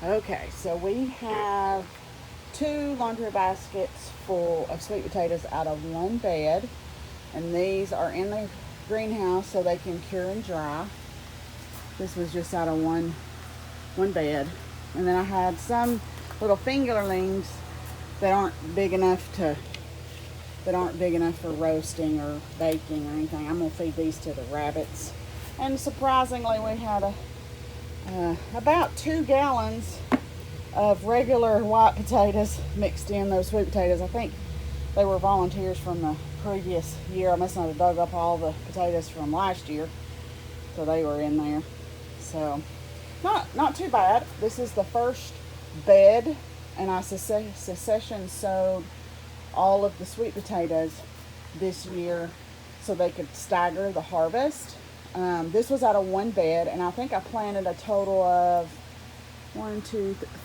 Okay, so we have two laundry baskets full of sweet potatoes out of one bed, and these are in the greenhouse so they can cure and dry. This was just out of one bed, and then I had some little fingerlings that aren't big enough for roasting or baking or anything. I'm gonna feed these to the rabbits, and surprisingly, we had about 2 gallons of regular white potatoes mixed in those sweet potatoes. I think they were volunteers from the previous year. I must not have dug up all the potatoes from last year, so they were in there. So not too bad. This is the first bed, and I succession sowed all of the sweet potatoes this year so they could stagger the harvest. This was out of one bed, and I think I planted a total of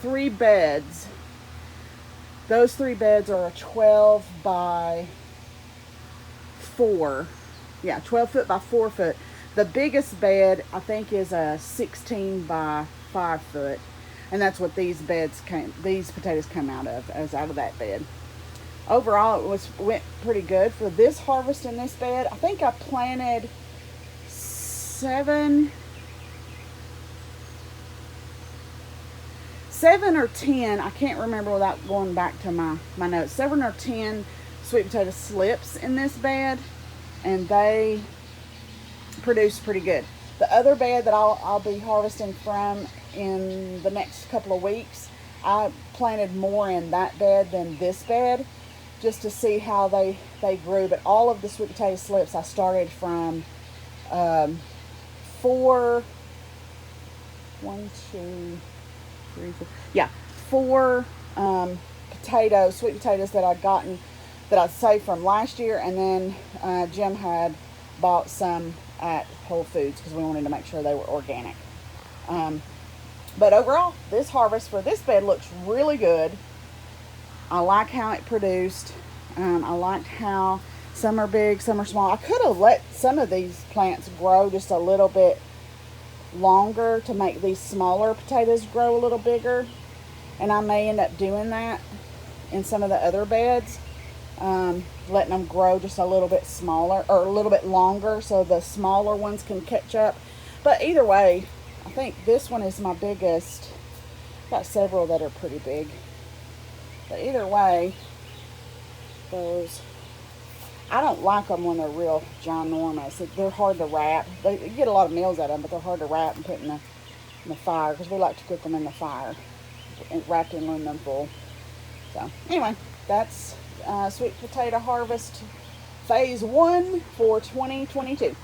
three beds. Those three beds are 12 by 4. Yeah, 12 foot by 4 foot. The biggest bed I think is a 16 by 5 foot, and that's what these potatoes come out of, as out of that bed. Overall, went pretty good for this harvest in this bed. I think I planted seven or 10, I can't remember without going back to my notes, 7 or 10 sweet potato slips in this bed, and they produced pretty good. The other bed that I'll be harvesting from in the next couple of weeks, I planted more in that bed than this bed just to see how they grew. But all of the sweet potato slips I started from four, one, two, three, four. Yeah, four sweet potatoes that I'd gotten, that I'd saved from last year, and then Jim had bought some at Whole Foods because we wanted to make sure they were organic. But overall, this harvest for this bed looks really good. I like how it produced. I liked how some are big, some are small. I could have let some of these plants grow just a little bit longer to make these smaller potatoes grow a little bigger, and I may end up doing that in some of the other beds, letting them grow just a little bit smaller or a little bit longer so the smaller ones can catch up. But either way, I think this one is my biggest. Got several that are pretty big, but either way, those, I don't like them when they're real ginormous. They're hard to wrap. You get a lot of meals out of them, but they're hard to wrap and put in the fire, because we like to cook them in the fire, wrapped in aluminum foil. So anyway, that's sweet potato harvest phase 1 for 2022.